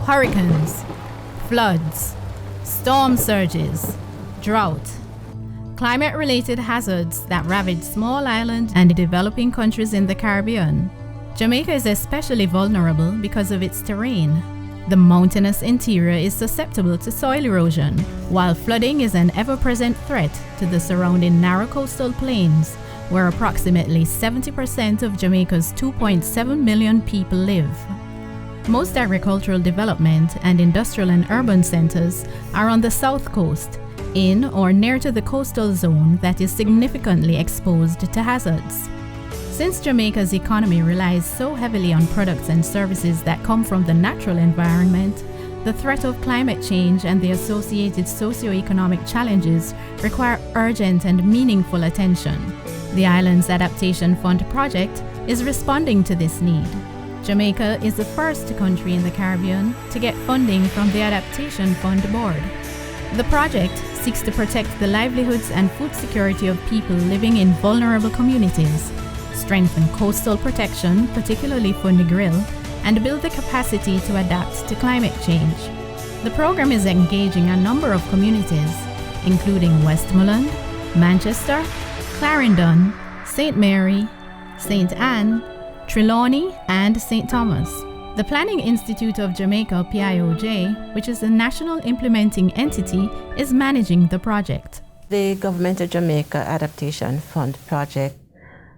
hurricanes, floods, storm surges, drought, climate-related hazards that ravage small island and developing countries in the Caribbean. Jamaica is especially vulnerable because of its terrain. The mountainous interior is susceptible to soil erosion, while flooding is an ever-present threat to the surrounding narrow coastal plains, where approximately 70% of Jamaica's 2.7 million people live. Most agricultural development and industrial and urban centers are on the south coast, in or near to the coastal zone that is significantly exposed to hazards. Since Jamaica's economy relies so heavily on products and services that come from the natural environment, the threat of climate change and the associated socio-economic challenges require urgent and meaningful attention. The island's Adaptation Fund project is responding to this need. Jamaica is the first country in the Caribbean to get funding from the Adaptation Fund Board. The project seeks to protect the livelihoods and food security of people living in vulnerable communities, strengthen coastal protection, particularly for Negril, and build the capacity to adapt to climate change. The program is engaging a number of communities, including Westmoreland, Manchester, Clarendon, St. Mary, St. Anne, Trelawney, and St. Thomas. The Planning Institute of Jamaica, PIOJ, which is the national implementing entity, is managing the project. The Government of Jamaica Adaptation Fund project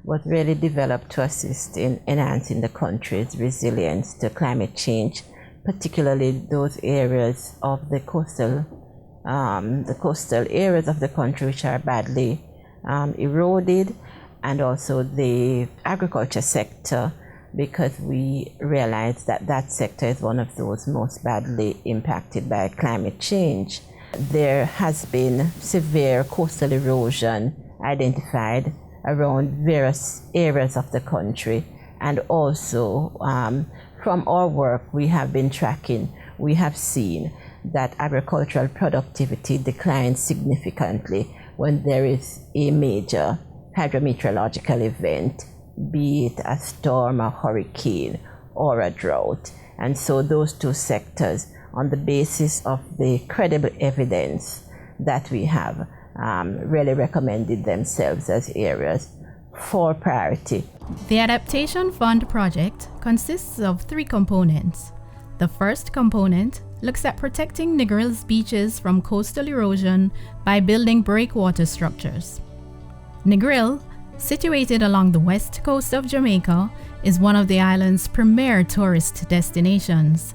was really developed to assist in enhancing the country's resilience to climate change, particularly those areas of the coastal areas of the country which are badly eroded, and also the agriculture sector, because we realize that that sector is one of those most badly impacted by climate change. There has been severe coastal erosion identified around various areas of the country, and also from our work we have been tracking, we have seen that agricultural productivity declines significantly when there is a major hydrometeorological event, be it a storm, a hurricane, or a drought. And so those two sectors, on the basis of the credible evidence that we have, really recommended themselves as areas for priority. The Adaptation Fund project consists of 3 components. The first component looks at protecting Negril's beaches from coastal erosion by building breakwater structures. Negril, situated along the west coast of Jamaica, is one of the island's premier tourist destinations.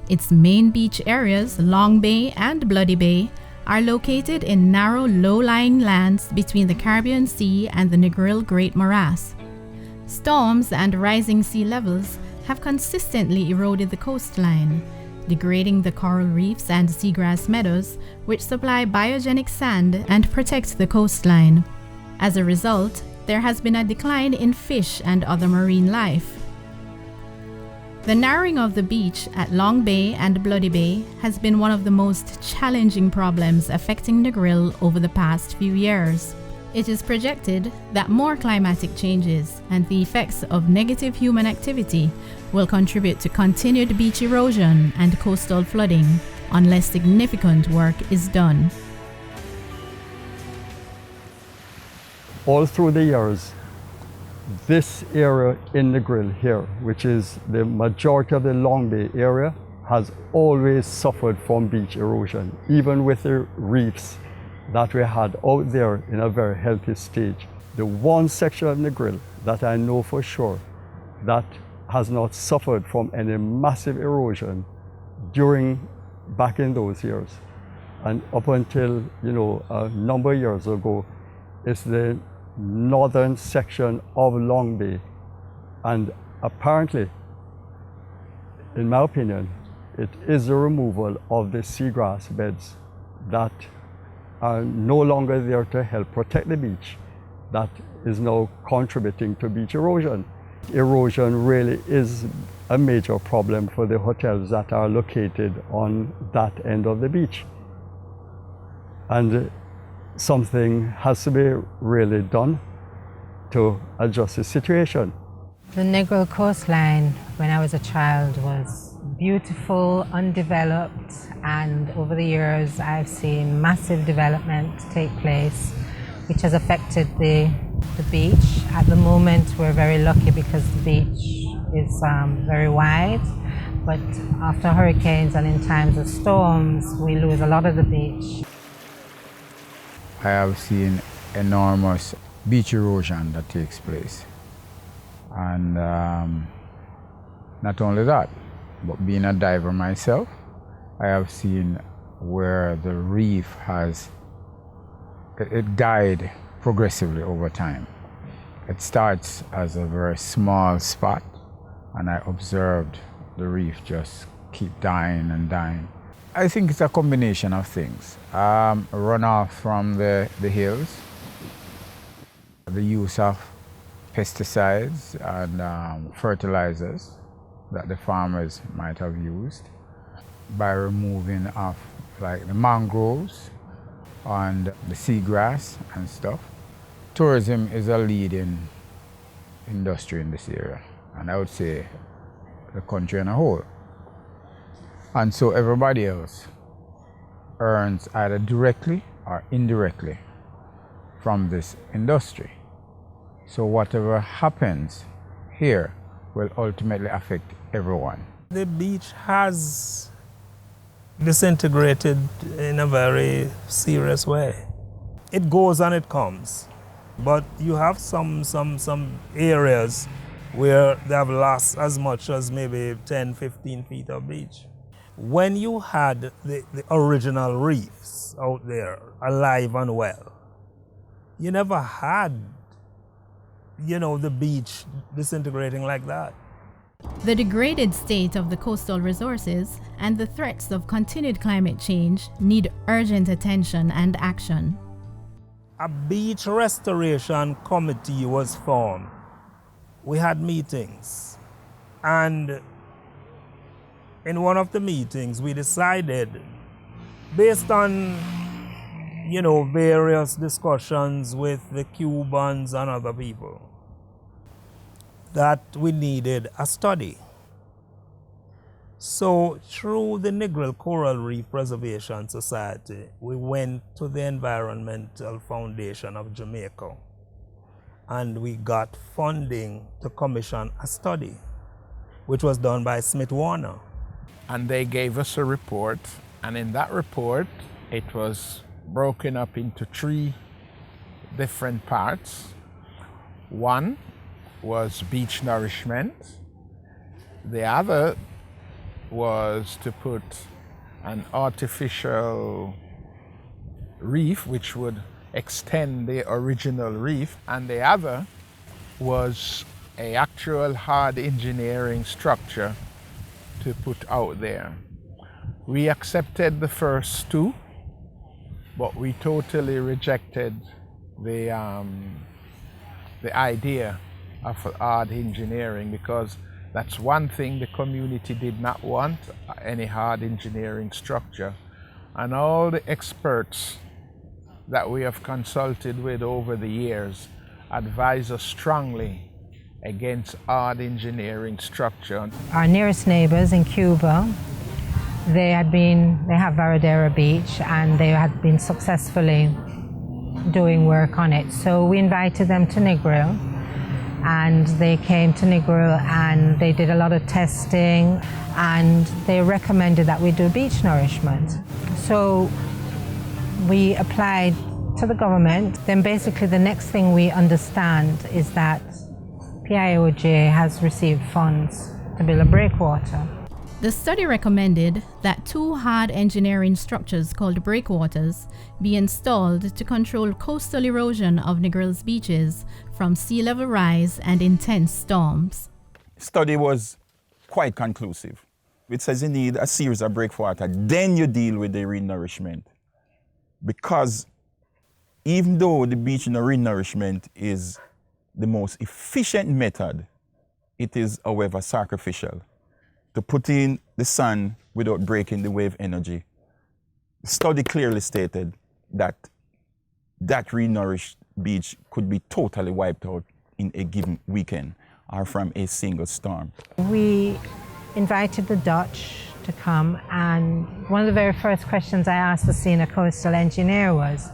Its main beach areas, Long Bay and Bloody Bay, are located in narrow, low-lying lands between the Caribbean Sea and the Negril Great Morass. Storms and rising sea levels have consistently eroded the coastline, degrading the coral reefs and seagrass meadows, which supply biogenic sand and protect the coastline. As a result, there has been a decline in fish and other marine life. The narrowing of the beach at Long Bay and Bloody Bay has been one of the most challenging problems affecting Negril over the past few years. It is projected that more climatic changes and the effects of negative human activity will contribute to continued beach erosion and coastal flooding unless significant work is done. All through the years, this area in Negril here, which is the majority of the Long Bay area, has always suffered from beach erosion, even with the reefs that we had out there in a very healthy stage. The one section of Negril that I know for sure that has not suffered from any massive erosion back in those years, and up until a number of years ago, is the northern section of Long Bay. And apparently, in my opinion, it is the removal of the seagrass beds that are no longer there to help protect the beach that is now contributing to beach erosion. Erosion really is a major problem for the hotels that are located on that end of the beach. And something has to be really done to adjust the situation. The Negril coastline, when I was a child, was beautiful, undeveloped, and over the years I've seen massive development take place, which has affected the beach. At the moment we're very lucky because the beach is very wide, but after hurricanes and in times of storms we lose a lot of the beach. I have seen enormous beach erosion that takes place, and not only that, but being a diver myself, I have seen where the reef it died progressively over time. It starts as a very small spot, and I observed the reef just keep dying and dying. I think it's a combination of things. Runoff from the hills, the use of pesticides and fertilizers that the farmers might have used, by removing of like the mangroves and the seagrass and stuff. Tourism is a leading industry in this area, and I would say the country in a whole. And so everybody else earns either directly or indirectly from this industry. So whatever happens here will ultimately affect everyone. The beach has disintegrated in a very serious way. It goes and it comes, but you have some areas where they have lost as much as maybe 10, 15 feet of beach. When you had the original reefs out there alive and well, you never had, the beach disintegrating like that. The degraded state of the coastal resources and the threats of continued climate change need urgent attention and action. A beach restoration committee was formed. We had meetings, and in one of the meetings we decided, based on various discussions with the Cubans and other people, that we needed a study. So through the Negril Coral Reef Preservation Society, we went to the Environmental Foundation of Jamaica, and we got funding to commission a study, which was done by Smith Warner. And they gave us a report, and in that report it was broken up into 3 different parts. One was beach nourishment. The other was to put an artificial reef which would extend the original reef, and the other was an actual hard engineering structure to put out there. We accepted the first 2, but we totally rejected the idea of hard engineering, because that's one thing the community did not want, any hard engineering structure. And all the experts that we have consulted with over the years advise us strongly against hard engineering structure. Our nearest neighbors in Cuba, they have Varadero Beach, and they had been successfully doing work on it. So we invited them to Negril, and they came to Negril and they did a lot of testing, and they recommended that we do beach nourishment. So we applied to the government. Then basically the next thing we understand is that PIOJ has received funds to build a breakwater. The study recommended that 2 hard engineering structures called breakwaters be installed to control coastal erosion of Negril's beaches from sea level rise and intense storms. Study was quite conclusive. It says you need a series of breakwater, then you deal with the renourishment. Because even though the beach renourishment is the most efficient method, it is, however, sacrificial. To put in the sun without breaking the wave energy. The study clearly stated that renourished beach could be totally wiped out in a given weekend or from a single storm. We invited the Dutch to come, and one of the very first questions I asked the senior coastal engineer was,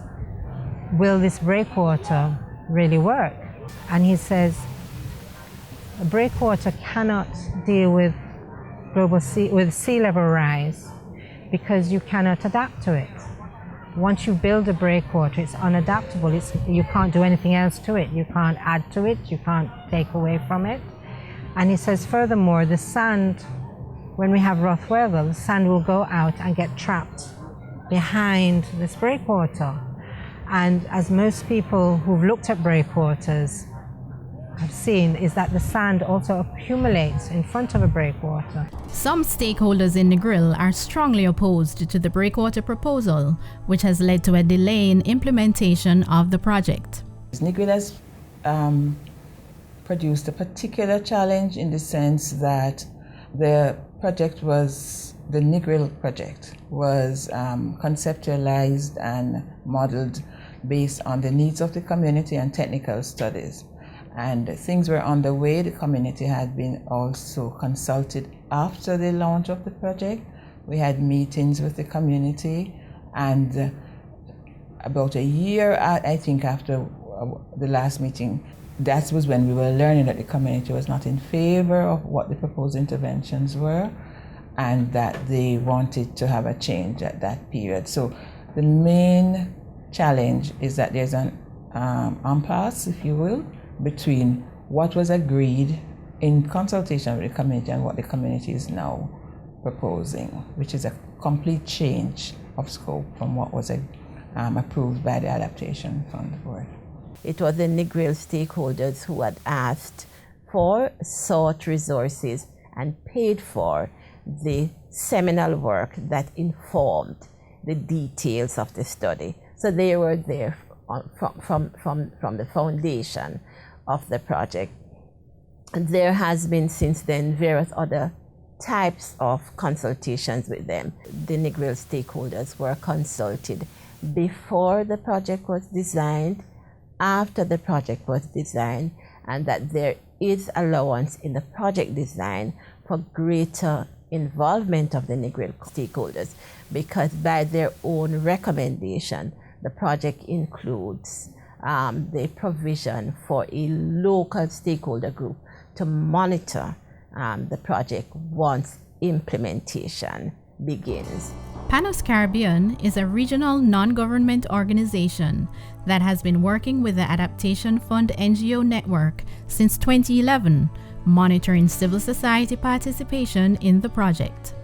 will this breakwater really work? And he says, a breakwater cannot deal with sea level rise because you cannot adapt to it. Once you build a breakwater, it's unadaptable. You can't do anything else to it. You can't add to it. You can't take away from it. And he says, furthermore, the sand, when we have rough weather, the sand will go out and get trapped behind this breakwater. And as most people who've looked at breakwaters have seen, is that the sand also accumulates in front of a breakwater. Some stakeholders in Negril are strongly opposed to the breakwater proposal, which has led to a delay in implementation of the project. Negril has produced a particular challenge in the sense that the Negril project was conceptualized and modeled based on the needs of the community and technical studies. And things were on the way. The community had been also consulted after the launch of the project. We had meetings with the community, and about a year, I think, after the last meeting, that was when we were learning that the community was not in favor of what the proposed interventions were, and that they wanted to have a change at that period. So the main challenge is that there's an impasse, if you will, between what was agreed in consultation with the community and what the community is now proposing, which is a complete change of scope from what was approved by the Adaptation Fund Board. It was the Negril stakeholders who had asked for, sought resources, and paid for the seminal work that informed the details of the study. So they were there from the foundation of the project. And there has been since then various other types of consultations with them. The Negril stakeholders were consulted before the project was designed, after the project was designed, and that there is allowance in the project design for greater involvement of the Negril stakeholders, because by their own recommendation, the project includes the provision for a local stakeholder group to monitor the project once implementation begins. Panos Caribbean is a regional non-government organization that has been working with the Adaptation Fund NGO network since 2011, monitoring civil society participation in the project.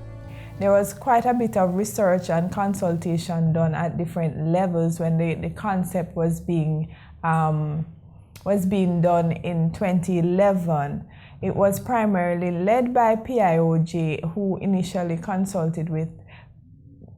There was quite a bit of research and consultation done at different levels when the concept was being done in 2011. It was primarily led by PIOJ, who initially consulted with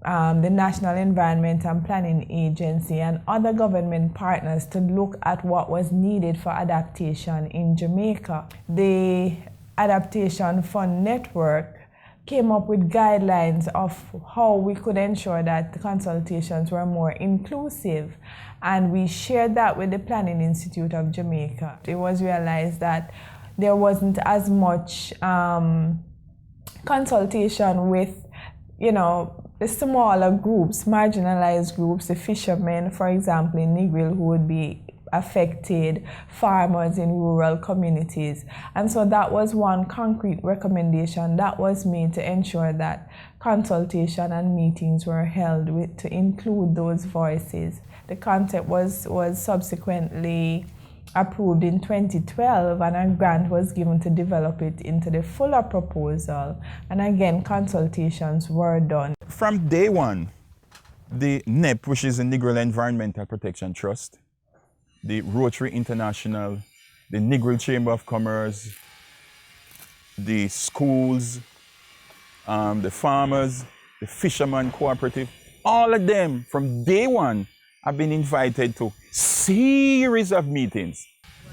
the National Environment and Planning Agency and other government partners to look at what was needed for adaptation in Jamaica. The Adaptation Fund Network came up with guidelines of how we could ensure that the consultations were more inclusive, and we shared that with the Planning Institute of Jamaica. It was realized that there wasn't as much consultation with, the smaller groups, marginalized groups, the fishermen, for example, in Negril, who would be affected, farmers in rural communities. And so that was one concrete recommendation that was made to ensure that consultation and meetings were held to include those voices. The concept was subsequently approved in 2012, and a grant was given to develop it into the fuller proposal. And again, consultations were done. From day one, the NEP, which is the Negril Environmental Protection Trust, the Rotary International, the Negril Chamber of Commerce, the schools, the farmers, the fishermen cooperative, all of them from day one have been invited to series of meetings.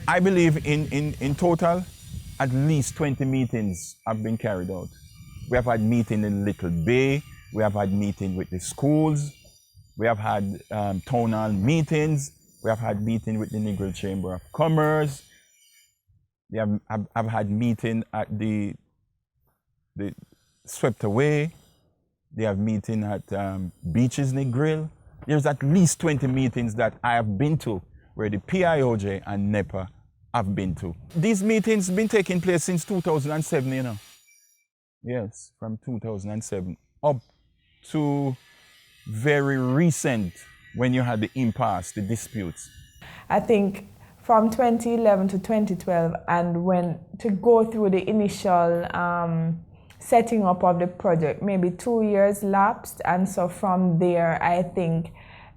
I believe in total, at least 20 meetings have been carried out. We have had meeting in Little Bay, we have had meeting with the schools, we have had town hall meetings, we have had meeting with the Negril Chamber of Commerce, we have had meeting at the they swept away. They have meeting at beaches in the grill. There's at least 20 meetings that I have been to where the PIOJ and NEPA have been to. These meetings have been taking place since 2007, you know. Yes, from 2007 up to very recent when you had the impasse, the disputes. I think from 2011 to 2012, and when to go through the initial setting up of the project, maybe 2 years lapsed, and so from there I think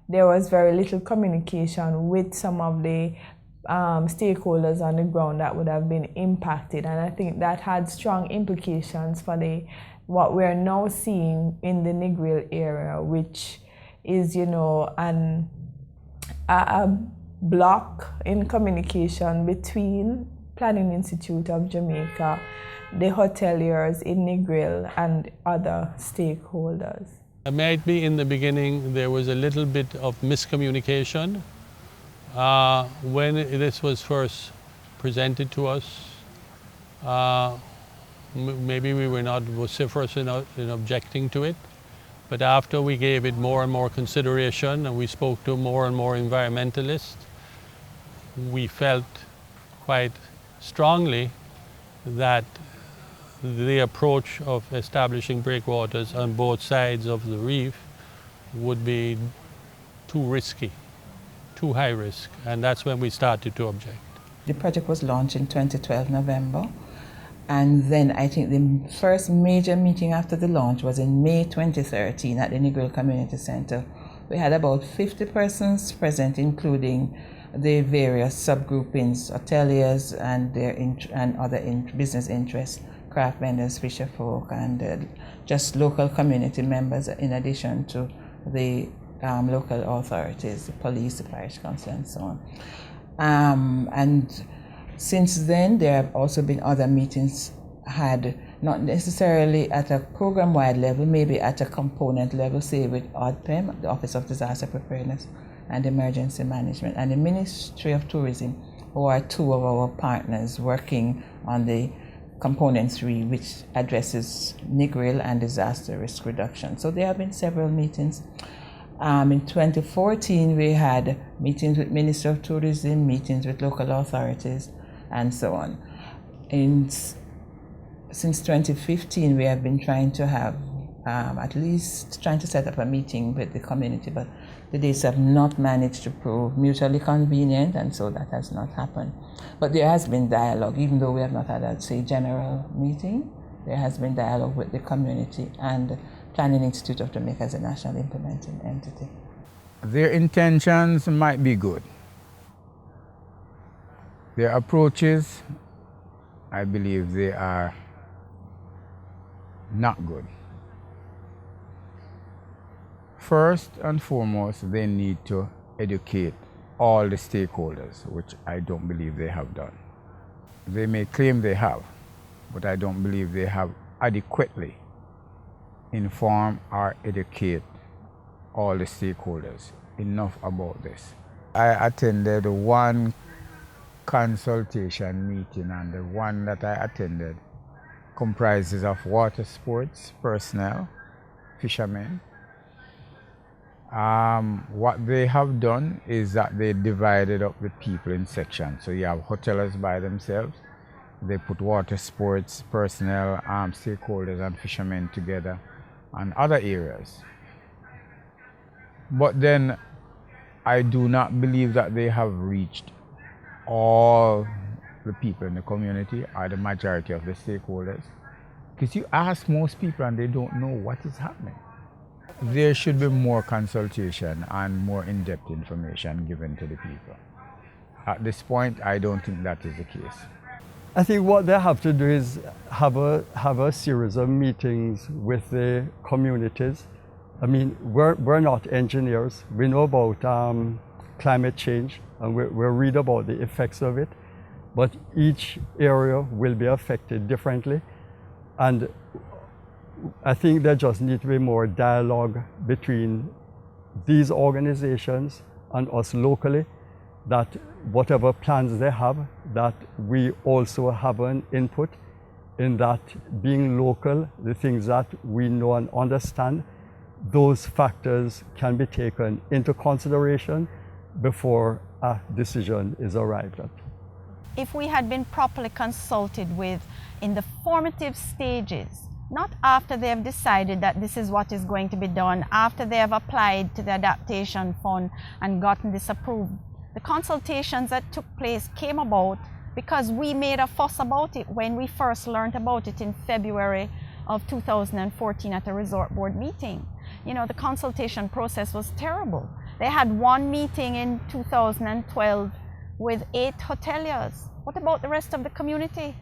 there was very little communication with some of the stakeholders on the ground that would have been impacted, and I think that had strong implications for what we're now seeing in the Negril area, which is, you know, a block in communication between Planning Institute of Jamaica, the hoteliers in Negril, and other stakeholders. Maybe in the beginning there was a little bit of miscommunication. When this was first presented to us, maybe we were not vociferous in objecting to it, but after we gave it more and more consideration and we spoke to more and more environmentalists, we felt quite strongly that the approach of establishing breakwaters on both sides of the reef would be too risky, too high risk, and that's when we started to object. The project was launched in 2012 November, and then I think the first major meeting after the launch was in May 2013 at the Negril Community Center. We had about 50 persons present, including the various subgroupings, hoteliers and other business interests, craft vendors, fisher folk, and just local community members, in addition to the local authorities, the police, the parish council, and so on. And since then, there have also been other meetings had, not necessarily at a program-wide level, maybe at a component level, say with ODPEM, the Office of Disaster Preparedness and Emergency Management, and the Ministry of Tourism, who are two of our partners working on the Component 3, which addresses Negril and disaster risk reduction. So there have been several meetings. In 2014, we had meetings with Minister of Tourism, meetings with local authorities, and so on. Since 2015, we have been trying to have at least trying to set up a meeting with the community, but the dates have not managed to prove mutually convenient, and so that has not happened. But there has been dialogue, even though we have not had a, say, general meeting. There has been dialogue with the community and Planning Institute of Jamaica as a national implementing entity. Their intentions might be good. Their approaches, I believe they are not good. First and foremost, they need to educate all the stakeholders, which I don't believe they have done. They may claim they have, but I don't believe they have adequately inform or educate all the stakeholders enough about this. I attended one consultation meeting, and the one that I attended comprises of water sports personnel, fishermen. What they have done is that they divided up the people in sections. So you have hoteliers by themselves. They put water sports personnel, stakeholders and fishermen together, and other areas. But then I do not believe that they have reached all the people in the community or the majority of the stakeholders. Because you ask most people and they don't know what is happening. There should be more consultation and more in-depth information given to the people. At this point, I don't think that is the case. I think what they have to do is have a series of meetings with the communities. I mean, we're not engineers. We know about climate change, and we read about the effects of it, but each area will be affected differently. And I think there just needs to be more dialogue between these organizations and us locally, that whatever plans they have, that we also have an input in that being local, the things that we know and understand, those factors can be taken into consideration before a decision is arrived at. If we had been properly consulted with in the formative stages, not after they have decided that this is what is going to be done, after they have applied to the Adaptation Fund and gotten this approved. The consultations that took place came about because we made a fuss about it when we first learned about it in February of 2014 at a resort board meeting. You know, the consultation process was terrible. They had one meeting in 2012 with 8 hoteliers. What about the rest of the community?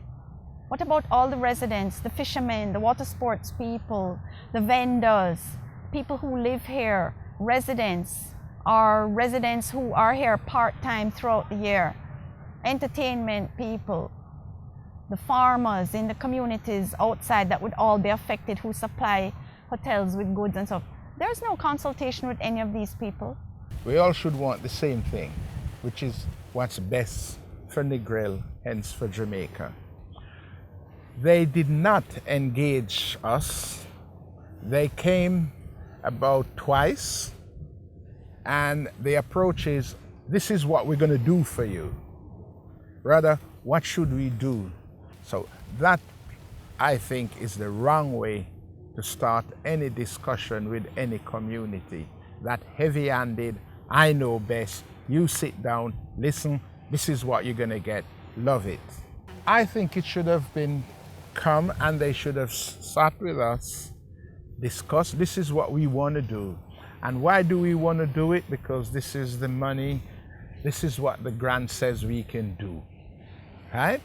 What about all the residents, the fishermen, the water sports people, the vendors, people who live here, residents, or residents who are here part-time throughout the year, entertainment people, the farmers in the communities outside that would all be affected who supply hotels with goods and stuff. There's no consultation with any of these people. We all should want the same thing, which is what's best for Negril, hence for Jamaica. They did not engage us. They came about twice, and the approach is, this is what we're going to do for you. Rather, what should we do? So that, I think, is the wrong way to start any discussion with any community. That heavy-handed, I know best, you sit down, listen, this is what you're going to get, love it. I think it should have been come and they should have sat with us, discussed, this is what we want to do. And why do we want to do it? Because this is the money, this is what the grant says we can do, right?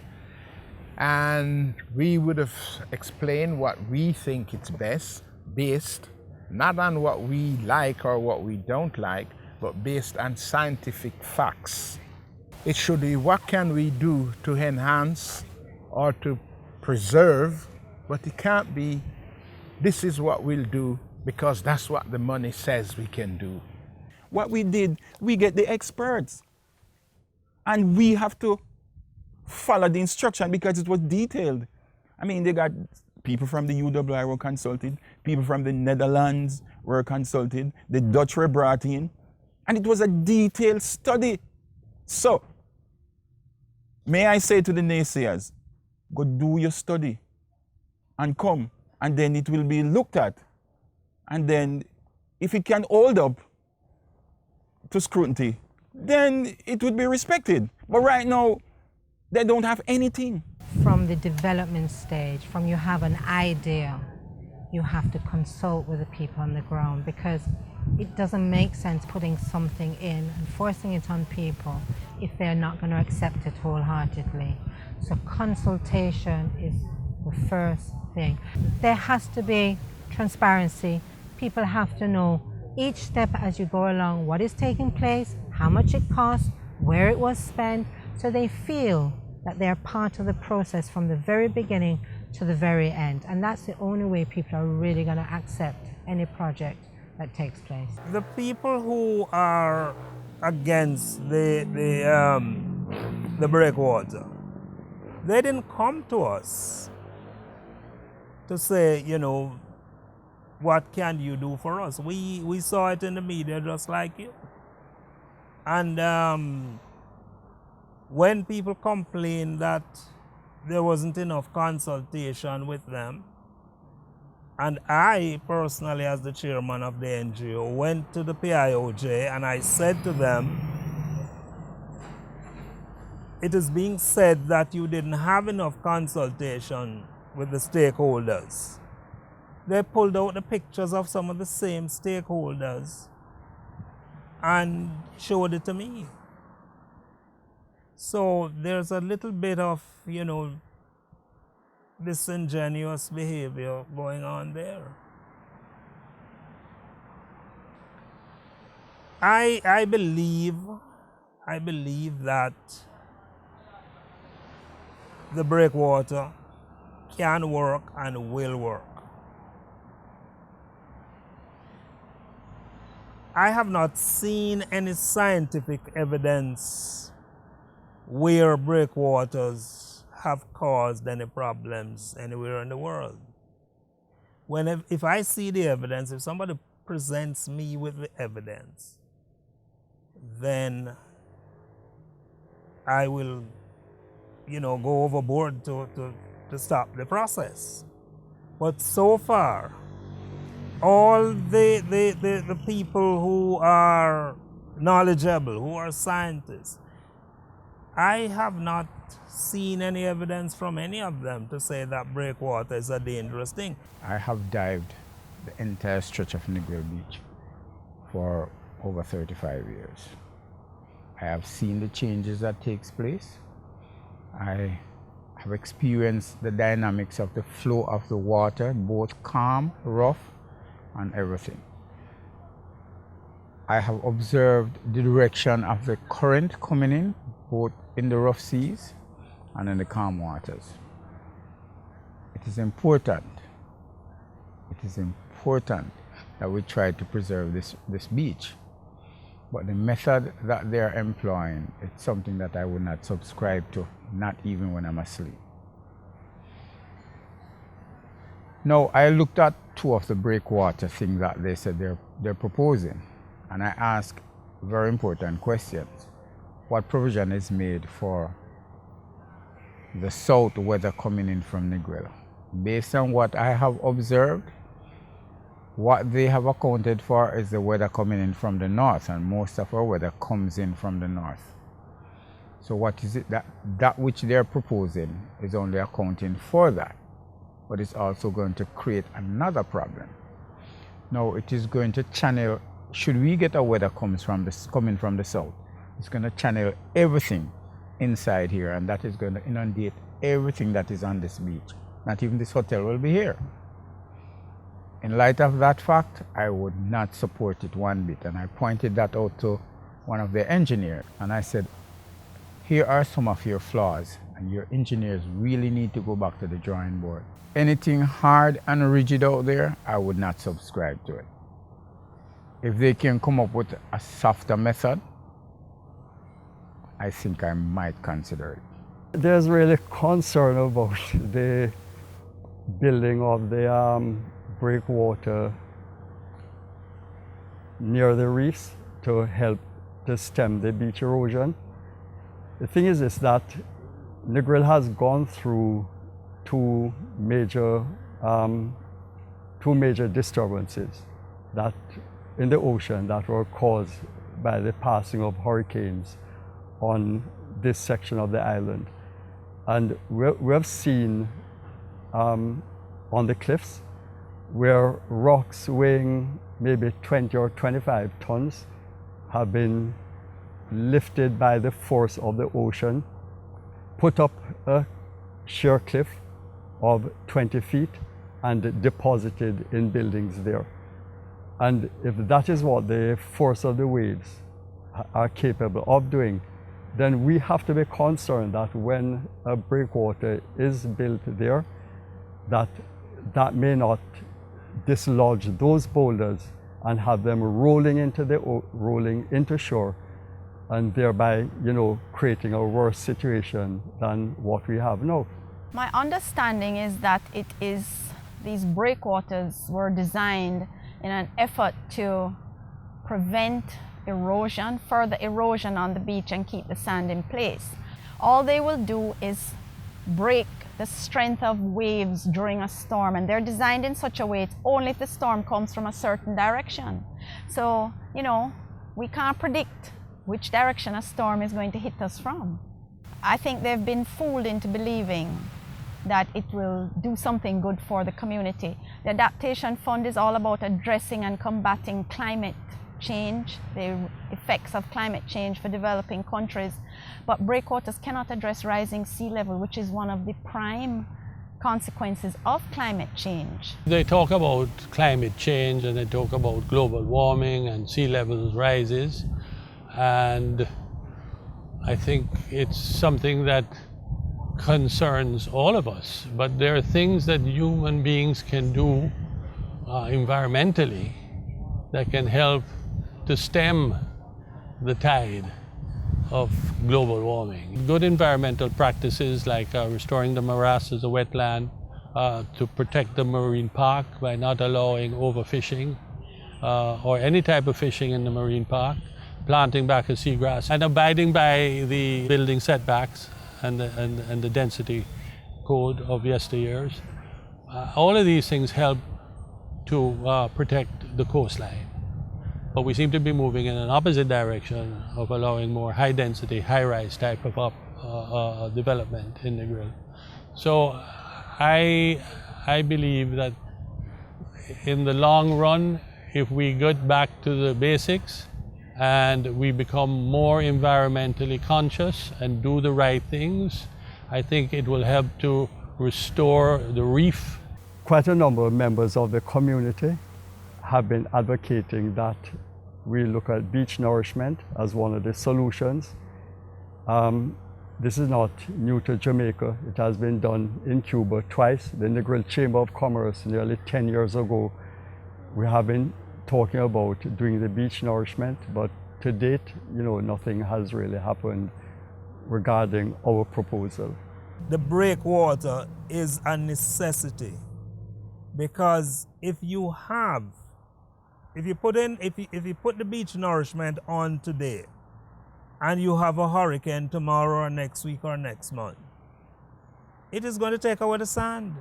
And we would have explained what we think is best, based not on what we like or what we don't like, but based on scientific facts. It should be what can we do to enhance or to preserve, but it can't be this is what we'll do because that's what the money says we can do. What we did, we get the experts. And we have to follow the instruction because it was detailed. I mean, they got people from the UWI were consulted, people from the Netherlands were consulted, the Dutch were brought in, and it was a detailed study. So, may I say to the naysayers, go do your study and come, and then it will be looked at. And then if it can hold up to scrutiny, then it would be respected. But right now, they don't have anything. From the development stage, from you have an idea, you have to consult with the people on the ground, because it doesn't make sense putting something in and forcing it on people if they're not going to accept it wholeheartedly. So consultation is the first thing. There has to be transparency. People have to know each step as you go along, what is taking place, how much it costs, where it was spent, so they feel that they're part of the process from the very beginning to the very end. And that's the only way people are really going to accept any project that takes place. The people who are against the breakwater, they didn't come to us to say, you know, what can you do for us? We saw it in the media just like you. And when people complain that there wasn't enough consultation with them, and I personally, as the chairman of the NGO, went to the PIOJ and I said to them, it is being said that you didn't have enough consultation with the stakeholders. They pulled out the pictures of some of the same stakeholders and showed it to me. So there's a little bit of, you know, disingenuous behavior going on there. I believe that the breakwater can work and will work. I have not seen any scientific evidence where breakwaters have caused any problems anywhere in the world. If I see the evidence, if somebody presents me with the evidence, then I will, go overboard to stop the process. But so far, all the people who are knowledgeable, who are scientists, I have not seen any evidence from any of them to say that breakwater is a dangerous thing. I have dived the entire stretch of Negril Beach for over 35 years. I have seen the changes that takes place. I have experienced the dynamics of the flow of the water, both calm, rough, and everything. I have observed the direction of the current coming in, both in the rough seas and in the calm waters. It is important that we try to preserve this beach. But the method that they are employing, it's something that I would not subscribe to, not even when I'm asleep. Now, I looked at two of the breakwater things that they said they're proposing, and I asked very important questions. What provision is made for the south weather coming in from Negril? Based on what I have observed, what they have accounted for is the weather coming in from the north, and most of our weather comes in from the north. So what is it that which they're proposing is only accounting for that, but it's also going to create another problem. Now it is going to channel, should we get a weather coming from the south, it's going to channel everything inside here, and that is going to inundate everything that is on this beach. Not even this hotel will be here. In light of that fact, I would not support it one bit, and I pointed that out to one of the engineers, and I said, here are some of your flaws, and your engineers really need to go back to the drawing board. Anything hard and rigid out there, I would not subscribe to it. If they can come up with a softer method, I think I might consider it. There's really concern about the building of the breakwater near the reefs to help to stem the beach erosion. The thing is that Negril has gone through two major disturbances that in the ocean that were caused by the passing of hurricanes on this section of the island. And we have seen on the cliffs where rocks weighing maybe 20 or 25 tons have been lifted by the force of the ocean, put up a sheer cliff of 20 feet and deposited in buildings there. And if that is what the force of the waves are capable of doing, then we have to be concerned that when a breakwater is built there, that may not dislodge those boulders and have them rolling into shore, and thereby, creating a worse situation than what we have now. My understanding is that these breakwaters were designed in an effort to prevent erosion, further erosion on the beach, and keep the sand in place. All they will do is break the strength of waves during a storm, and they're designed in such a way it's only if the storm comes from a certain direction. So, we can't predict which direction a storm is going to hit us from. I think they've been fooled into believing that it will do something good for the community. The Adaptation Fund is all about addressing and combating climate change, the effects of climate change for developing countries. But breakwaters cannot address rising sea level, which is one of the prime consequences of climate change. They talk about climate change and they talk about global warming and sea levels rises. And I think it's something that concerns all of us. But there are things that human beings can do environmentally that can help to stem the tide of global warming. Good environmental practices like restoring the morass as a wetland, to protect the marine park by not allowing overfishing or any type of fishing in the marine park, planting back a seagrass, and abiding by the building setbacks and the density code of yesteryears. All of these things help to protect the coastline. But we seem to be moving in an opposite direction of allowing more high density, high rise type of development in the Negril. So I believe that in the long run, if we get back to the basics and we become more environmentally conscious and do the right things, I think it will help to restore the reef. Quite a number of members of the community have been advocating that we look at beach nourishment as one of the solutions. This is not new to Jamaica. It has been done in Cuba twice. The Negril Chamber of Commerce nearly 10 years ago, we have been talking about doing the beach nourishment, but to date, nothing has really happened regarding our proposal. The breakwater is a necessity, because if you put the beach nourishment on today, and you have a hurricane tomorrow or next week or next month, it is going to take away the sand.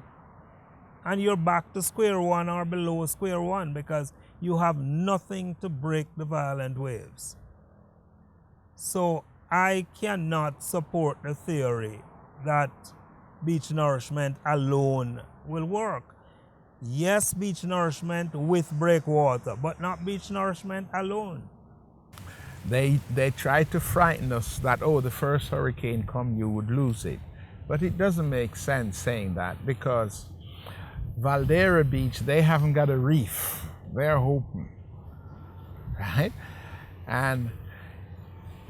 And you're back to square one or below square one, because you have nothing to break the violent waves. So I cannot support the theory that beach nourishment alone will work. Yes, beach nourishment with breakwater, but not beach nourishment alone. They try to frighten us that, oh, the first hurricane come, you would lose it. But it doesn't make sense saying that, because Valdera Beach, they haven't got a reef. They're hoping, right? And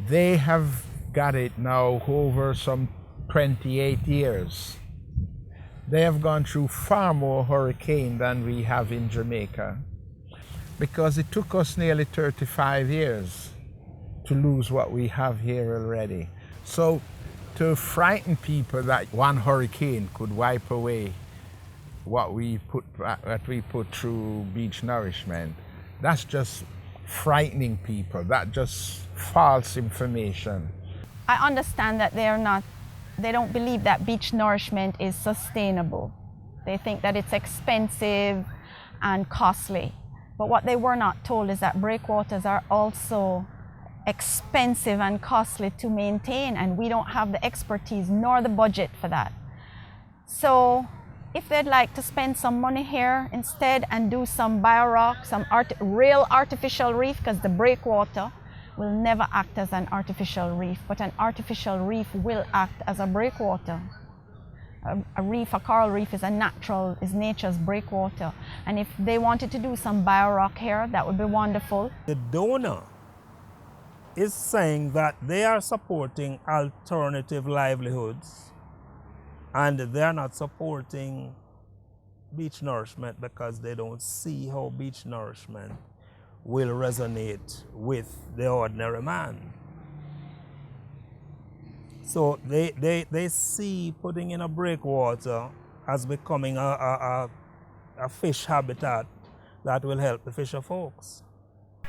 they have got it now over some 28 years. They have gone through far more hurricane than we have in Jamaica, because it took us nearly 35 years to lose what we have here already. So to frighten people that one hurricane could wipe away what we put through beach nourishment, that's just frightening people. That's just false information. I understand that they don't believe that beach nourishment is sustainable. They think that it's expensive and costly. But what they were not told is that breakwaters are also expensive and costly to maintain, and we don't have the expertise nor the budget for that. So if they'd like to spend some money here instead and do some biorock, some real artificial reef, because the breakwater will never act as an artificial reef, but an artificial reef will act as a breakwater. A coral reef is nature's breakwater. And if they wanted to do some biorock here, that would be wonderful. The donor is saying that they are supporting alternative livelihoods, and they're not supporting beach nourishment because they don't see how beach nourishment will resonate with the ordinary man. So they see putting in a breakwater as becoming a fish habitat that will help the fisher folks.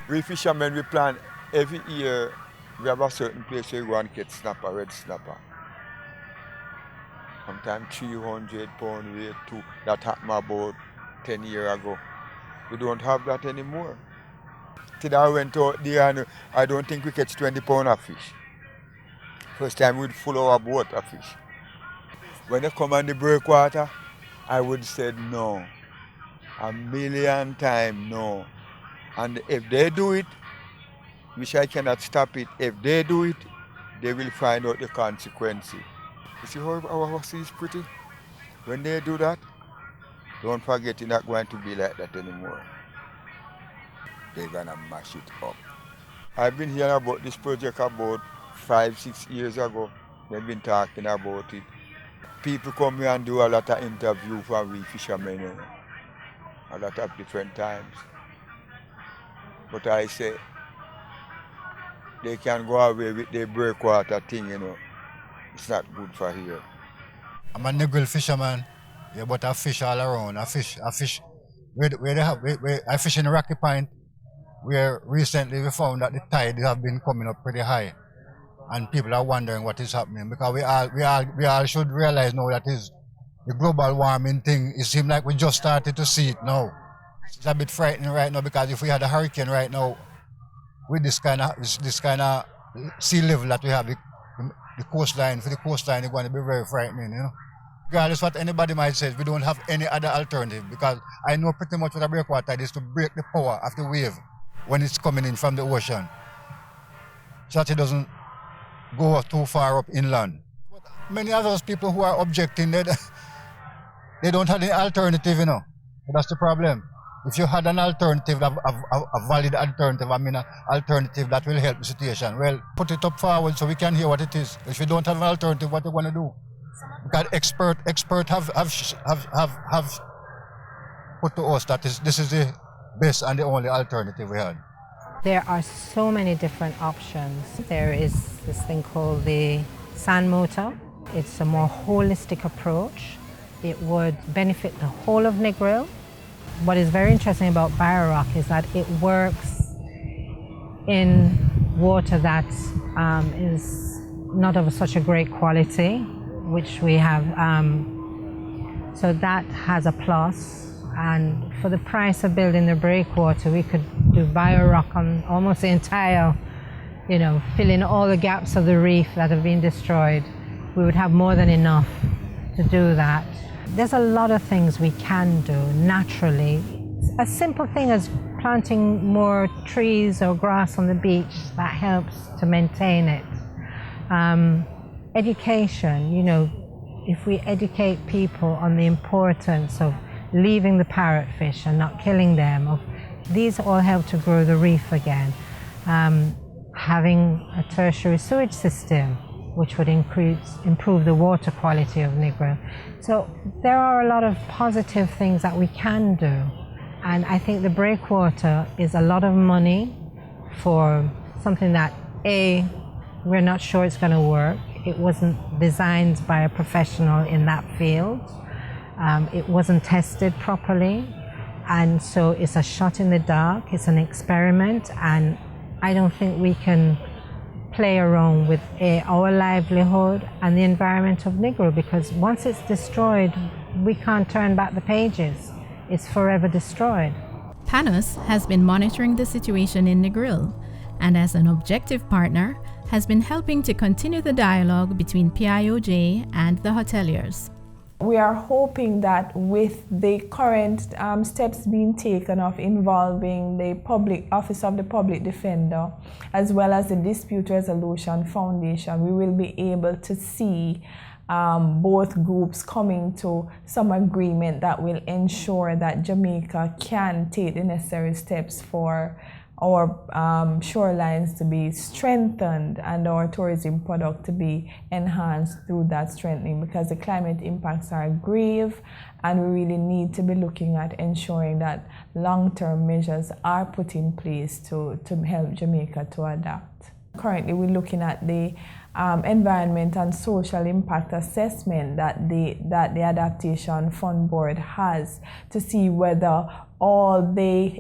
We fishermen, we plan every year, we have a certain place where we want to get snapper, red snapper. Sometimes 300 pound weight too. That happened about 10 years ago. We don't have that anymore. Today I went out there and I don't think we catch 20 pound of fish. First time we'd full our boat of fish. When they come on the breakwater, I would say no. 1,000,000 times no. And if they do it, which I cannot stop it, if they do it, they will find out the consequences. You see how our horse is pretty? When they do that, don't forget it's not going to be like that anymore. They're gonna mash it up. I've been hearing about this project about 5-6 years ago. They've been talking about it. People come here and do a lot of interviews for we fishermen, a lot of different times. But I say, they can go away with their breakwater thing, you know. It's not good for here. I'm a Negril fisherman. Yeah, but I fish all around. I fish. I fish in the Rocky Point, where recently we found that the tide have been coming up pretty high, and people are wondering what is happening, because we all should realize now that is the global warming thing. It seems like we just started to see it now. It's a bit frightening right now, because if we had a hurricane right now with this kind of sea level that we have, the coastline, for the coastline, it's going to be very frightening, you know. Regardless what anybody might say, we don't have any other alternative, because I know pretty much what a breakwater is to break the power of the wave when it's coming in from the ocean, so that it doesn't go too far up inland. But many of those people who are objecting, they don't have any alternative, you know. That's the problem. If you had an alternative, a valid alternative, I mean an alternative that will help the situation, well, put it up forward so we can hear what it is. If you don't have an alternative, what you want to do? Because experts have put to us that this is the best and the only alternative we had. There are so many different options. There is this thing called the sand motor. It's a more holistic approach. It would benefit the whole of Negril. What is very interesting about BioRock is that it works in water that is not of such a great quality, which we have. So that has a plus. And for the price of building the breakwater, we could do BioRock on almost the entire, fill in all the gaps of the reef that have been destroyed. We would have more than enough to do that. There's a lot of things we can do naturally. A simple thing as planting more trees or grass on the beach, that helps to maintain it. Education, if we educate people on the importance of leaving the parrotfish and not killing them, these all help to grow the reef again. Having a tertiary sewage system, which would improve the water quality of Negril. So there are a lot of positive things that we can do. And I think the breakwater is a lot of money for something that, A, we're not sure it's going to work. It wasn't designed by a professional in that field. It wasn't tested properly. And so it's a shot in the dark. It's an experiment. And I don't think we can play around with our livelihood and the environment of Negril, because once it's destroyed, we can't turn back the pages. It's forever destroyed. Panos has been monitoring the situation in Negril, and as an objective partner, has been helping to continue the dialogue between PIOJ and the hoteliers. We are hoping that with the current steps being taken of involving the Office of the Public Defender, as well as the Dispute Resolution Foundation, we will be able to see both groups coming to some agreement that will ensure that Jamaica can take the necessary steps for our shorelines to be strengthened and our tourism product to be enhanced through that strengthening, because the climate impacts are grave and we really need to be looking at ensuring that long-term measures are put in place to help Jamaica to adapt. Currently, we're looking at the environment and social impact assessment that the Adaptation Fund Board has to see whether all the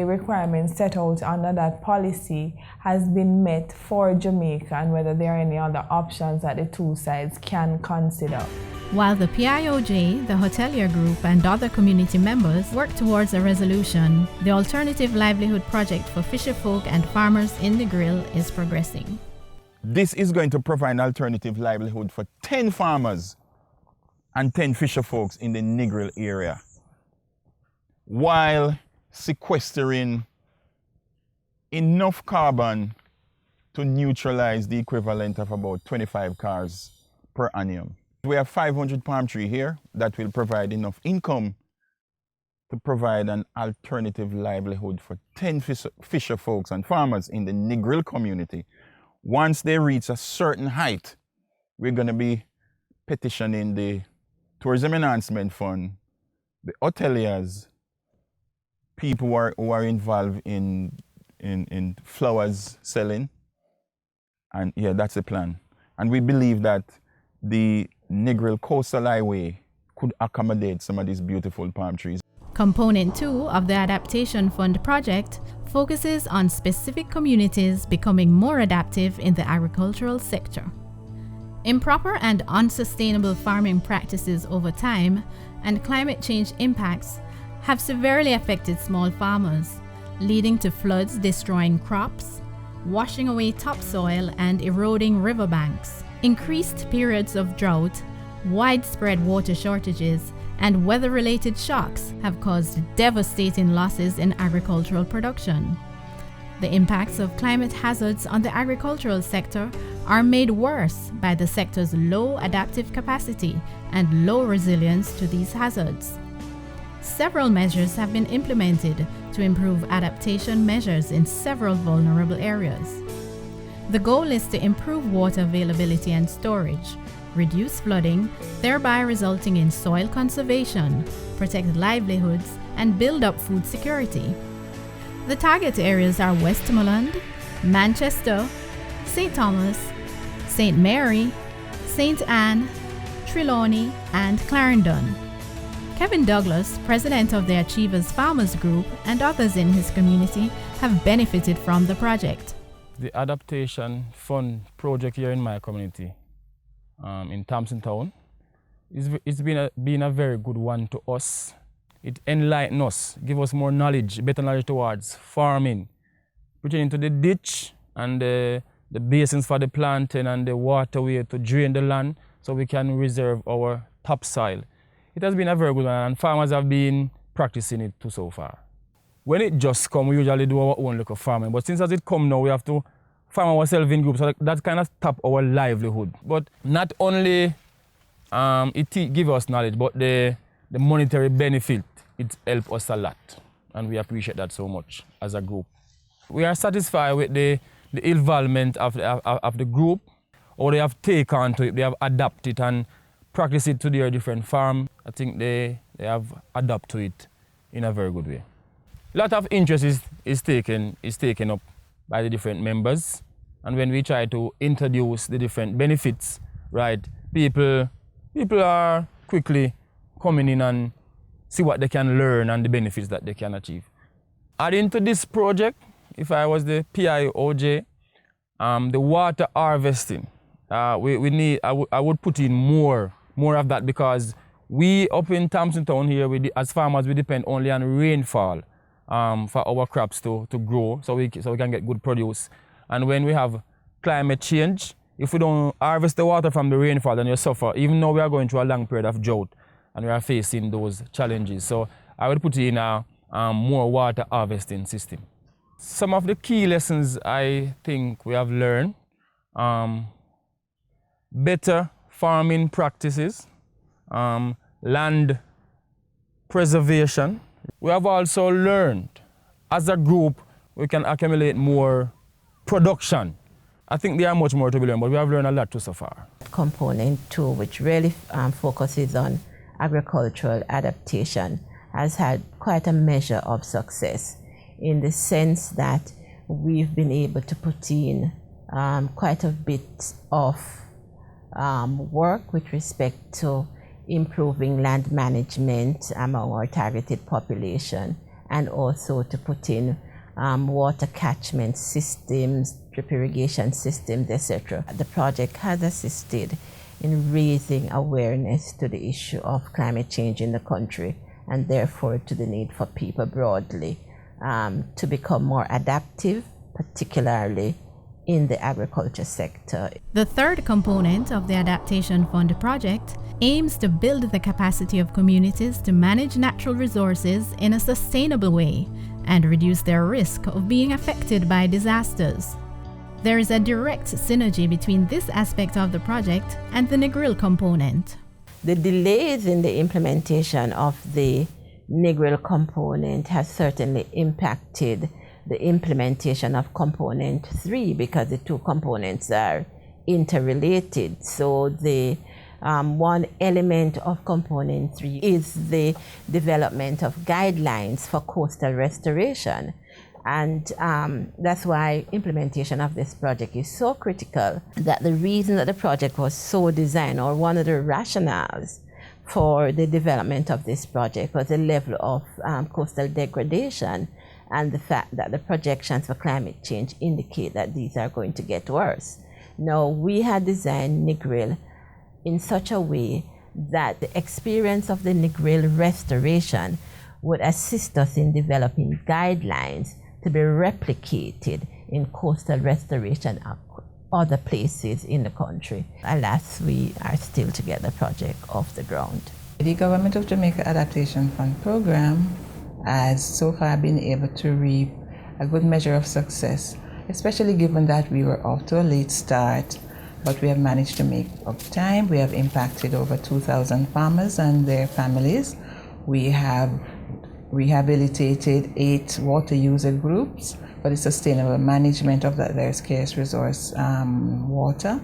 requirements set out under that policy has been met for Jamaica, and whether there are any other options that the two sides can consider. While the PIOJ, the hotelier group, and other community members work towards a resolution, the Alternative Livelihood Project for fisherfolk and farmers in Negril is progressing. This is going to provide an alternative livelihood for 10 farmers and 10 fisherfolks in the Negril area, while sequestering enough carbon to neutralize the equivalent of about 25 cars per annum. We have 500 palm trees here that will provide enough income to provide an alternative livelihood for 10 fisher folks and farmers in the Negril community. Once they reach a certain height, we're going to be petitioning the Tourism Enhancement Fund, the hoteliers, people who are involved in flowers selling, And yeah, that's the plan. And we believe that the Negril Coastal Highway could accommodate some of these beautiful palm trees. Component 2 of the Adaptation Fund project focuses on specific communities becoming more adaptive in the agricultural sector. Improper and unsustainable farming practices over time and climate change impacts have severely affected small farmers, leading to floods destroying crops, washing away topsoil and eroding riverbanks. Increased periods of drought, widespread water shortages, and weather-related shocks have caused devastating losses in agricultural production. The impacts of climate hazards on the agricultural sector are made worse by the sector's low adaptive capacity and low resilience to these hazards. Several measures have been implemented to improve adaptation measures in several vulnerable areas. The goal is to improve water availability and storage, reduce flooding, thereby resulting in soil conservation, protect livelihoods, and build up food security. The target areas are Westmoreland, Manchester, St. Thomas, St. Mary, St. Anne, Trelawney, and Clarendon. Kevin Douglas, president of the Achievers Farmers Group, and others in his community have benefited from the project. The Adaptation Fund project here in my community, in Thompson Town, it's been a very good one to us. It enlightens us, gives us more knowledge, better knowledge towards farming, pertaining to the ditch and the basins for the planting and the waterway to drain the land so we can reserve our topsoil. It has been a very good one, and farmers have been practicing it too so far. When it just comes, we usually do our own local farming, but since as it comes now, we have to farm ourselves in groups, so that kind of stop our livelihood. But not only it gives us knowledge, but the monetary benefit, it helps us a lot, and we appreciate that so much as a group. We are satisfied with the involvement of the group, or they have taken to it, they have adapted and practiced it to their different farm. I think they have adapted to it in a very good way. A lot of interest is taken up by the different members, and when we try to introduce the different benefits, right, people are quickly coming in and see what they can learn and the benefits that they can achieve. Adding to this project, if I was the PIOJ, the water harvesting, I would put in more of that, because we up in Thompson Town here, as farmers, we depend only on rainfall for our crops to grow, so we can get good produce. And when we have climate change, if we don't harvest the water from the rainfall, then you suffer, even though we are going through a long period of drought and we are facing those challenges. So I would put in a more water harvesting system. Some of the key lessons I think we have learned: better farming practices, land preservation. We have also learned, as a group, we can accumulate more production. I think there are much more to be learned, but we have learned a lot too so far. Component 2, which really focuses on agricultural adaptation, has had quite a measure of success, in the sense that we've been able to put in quite a bit of work with respect to improving land management among our targeted population, and also to put in water catchment systems, drip irrigation systems, etc. The project has assisted in raising awareness to the issue of climate change in the country, and therefore to the need for people broadly to become more adaptive, particularly in the agriculture sector. The third component of the Adaptation Fund project aims to build the capacity of communities to manage natural resources in a sustainable way and reduce their risk of being affected by disasters. There is a direct synergy between this aspect of the project and the Negril component. The delays in the implementation of the Negril component has certainly impacted the implementation of component 3, because the two components are interrelated. So the one element of component 3 is the development of guidelines for coastal restoration. And that's why implementation of this project is so critical, that the reason that the project was so designed, or one of the rationales for the development of this project, was the level of coastal degradation and the fact that the projections for climate change indicate that these are going to get worse. Now, we had designed Negril in such a way that the experience of the Negril restoration would assist us in developing guidelines to be replicated in coastal restoration of other places in the country. Alas, we are still to get the project off the ground. The Government of Jamaica Adaptation Fund program has so far been able to reap a good measure of success, especially given that we were off to a late start, but we have managed to make up time. We have impacted over 2,000 farmers and their families. We have rehabilitated 8 water user groups for the sustainable management of that very scarce resource, water.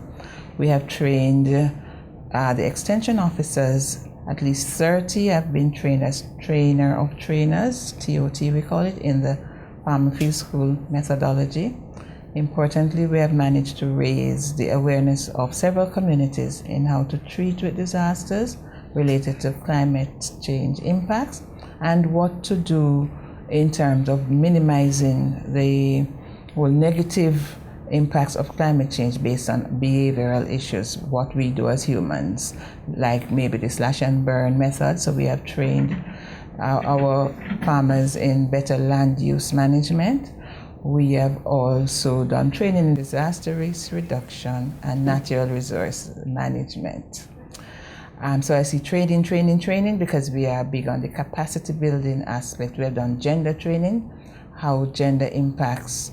We have trained the extension officers. At least 30 have been trained as trainer of trainers, TOT we call it, in the Farm Field School methodology. Importantly, we have managed to raise the awareness of several communities in how to treat with disasters related to climate change impacts, and what to do in terms of minimizing the whole negative impacts of climate change based on behavioral issues, what we do as humans, like maybe the slash and burn method. So we have trained our farmers in better land use management. We have also done training in disaster risk reduction and natural resource management. So I see training, because we are big on the capacity building aspect. We have done gender training, how gender impacts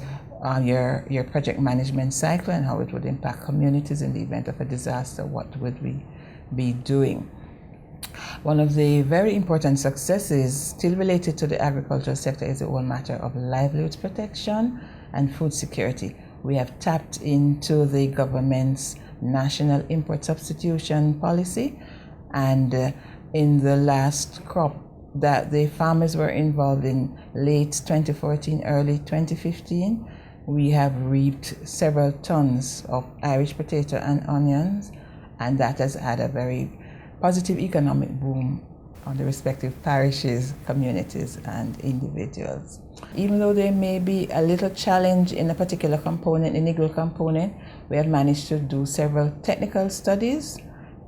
your project management cycle and how it would impact communities in the event of a disaster. What would we be doing? One of the very important successes still related to the agricultural sector is the whole matter of livelihoods protection and food security. We have tapped into the government's national import substitution policy, and in the last crop that the farmers were involved in late 2014, early 2015, we have reaped several tons of Irish potato and onions, and that has had a very positive economic boom on the respective parishes, communities, and individuals. Even though there may be a little challenge in a particular component, the Negril component, we have managed to do several technical studies.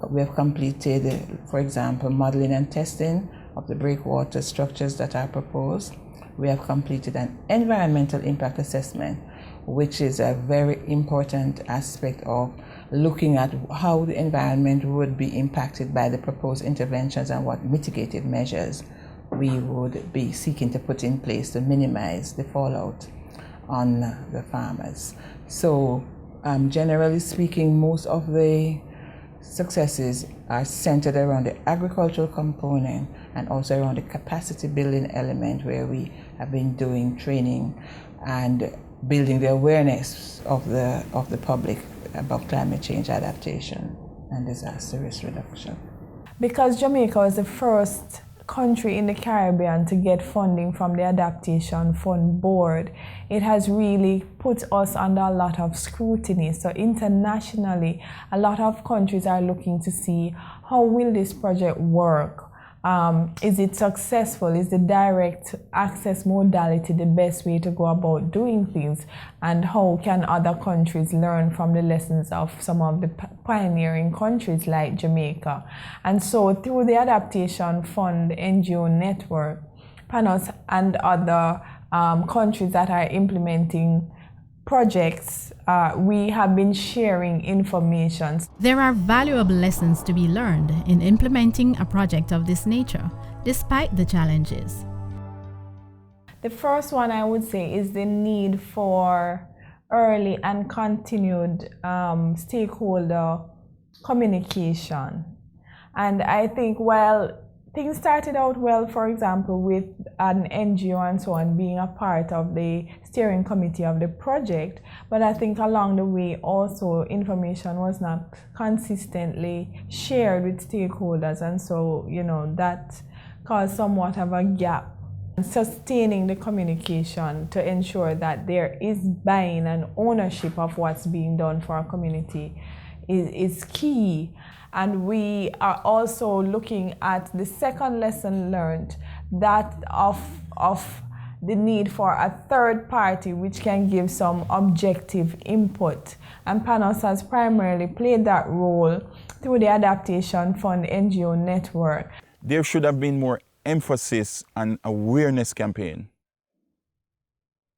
We have completed, for example, modeling and testing of the breakwater structures that are proposed. We have completed an environmental impact assessment, which is a very important aspect of looking at how the environment would be impacted by the proposed interventions and what mitigative measures we would be seeking to put in place to minimize the fallout on the farmers. So generally speaking, most of the successes are centered around the agricultural component and also around the capacity building element, where we have been doing training and building the awareness of the public about climate change adaptation and disaster risk reduction. Because Jamaica was the first country in the Caribbean to get funding from the Adaptation Fund Board, it has really put us under a lot of scrutiny. So internationally, a lot of countries are looking to see how will this project work. Is it successful? Is the direct access modality the best way to go about doing things? And how can other countries learn from the lessons of some of the pioneering countries like Jamaica? And so through the Adaptation Fund NGO network, Panos and other countries that are implementing projects, we have been sharing information. There are valuable lessons to be learned in implementing a project of this nature, despite the challenges. The first one I would say is the need for early and continued stakeholder communication. And I think while things started out well, for example, with an NGO and so on being a part of the steering committee of the project, but I think along the way also information was not consistently shared with stakeholders, and so that caused somewhat of a gap Sustaining the communication to ensure that there is buying and ownership of what's being done for our community is key. And we are also looking at the second lesson learned, that of the need for a third party which can give some objective input. And Panos has primarily played that role through the Adaptation Fund NGO network. There should have been more emphasis on awareness campaign.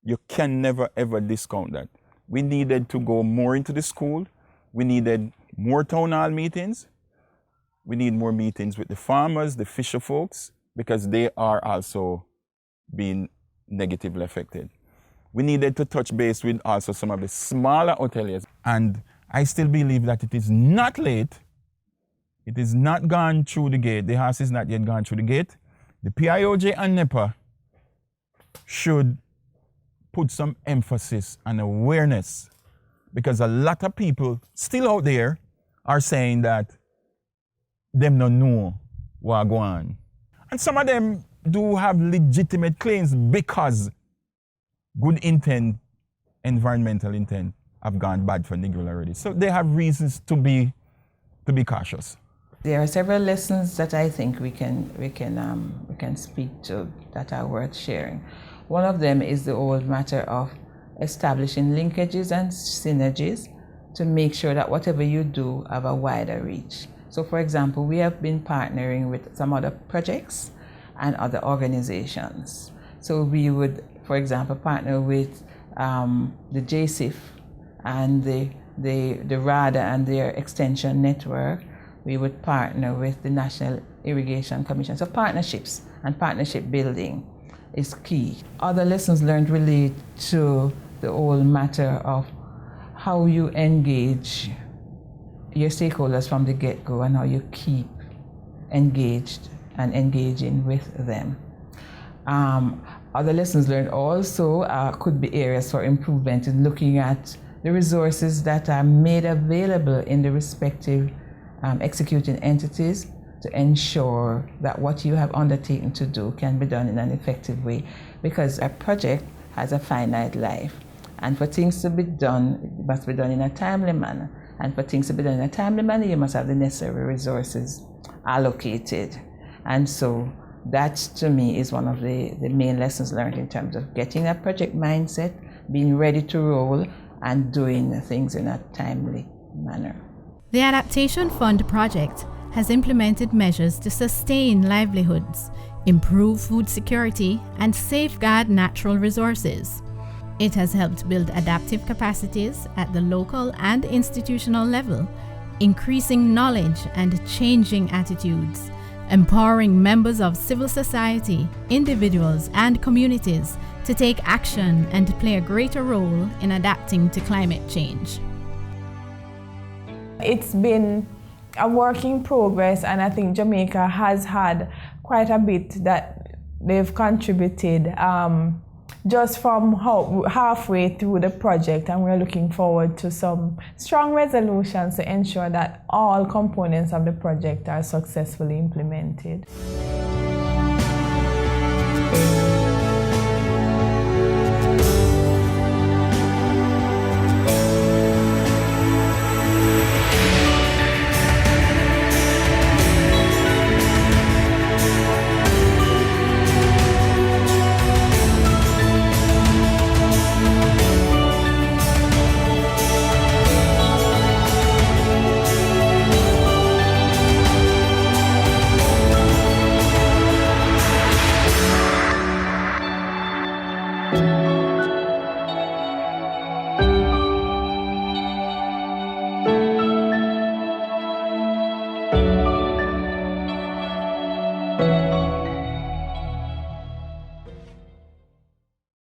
You can never ever discount that. We needed to go more into the school. We needed more town hall meetings. We need more meetings with the farmers, the fisher folks, because they are also being negatively affected. We needed to touch base with also some of the smaller hoteliers. And I still believe that it is not late. It is not gone through the gate. The horse is not yet gone through the gate. The PIOJ and NEPA should put some emphasis on awareness, because a lot of people still out there are saying that them don't know what go on. And some of them do have legitimate claims because good intent, environmental intent have gone bad for Negril already. So they have reasons to be cautious. There are several lessons that I think we can speak to that are worth sharing. One of them is the old matter of establishing linkages and synergies to make sure that whatever you do have a wider reach. So for example, we have been partnering with some other projects and other organizations. So we would, for example, partner with the JCIF and the RADA and their extension network. We would partner with the National Irrigation Commission. So partnerships and partnership building is key. Other lessons learned relate to the whole matter of how you engage your stakeholders from the get-go and how you keep engaged and engaging with them. Other lessons learned also could be areas for improvement in looking at the resources that are made available in the respective executing entities to ensure that what you have undertaken to do can be done in an effective way, because a project has a finite life, and for things to be done, it must be done in a timely manner, and for things to be done in a timely manner, you must have the necessary resources allocated. And so that to me is one of the main lessons learned in terms of getting a project mindset, being ready to roll, and doing things in a timely manner. The Adaptation Fund project has implemented measures to sustain livelihoods, improve food security, and safeguard natural resources. It has helped build adaptive capacities at the local and institutional level, increasing knowledge and changing attitudes, empowering members of civil society, individuals, and communities to take action and play a greater role in adapting to climate change. It's been a work in progress, and I think Jamaica has had quite a bit that they've contributed just from halfway through the project, and we're looking forward to some strong resolutions to ensure that all components of the project are successfully implemented.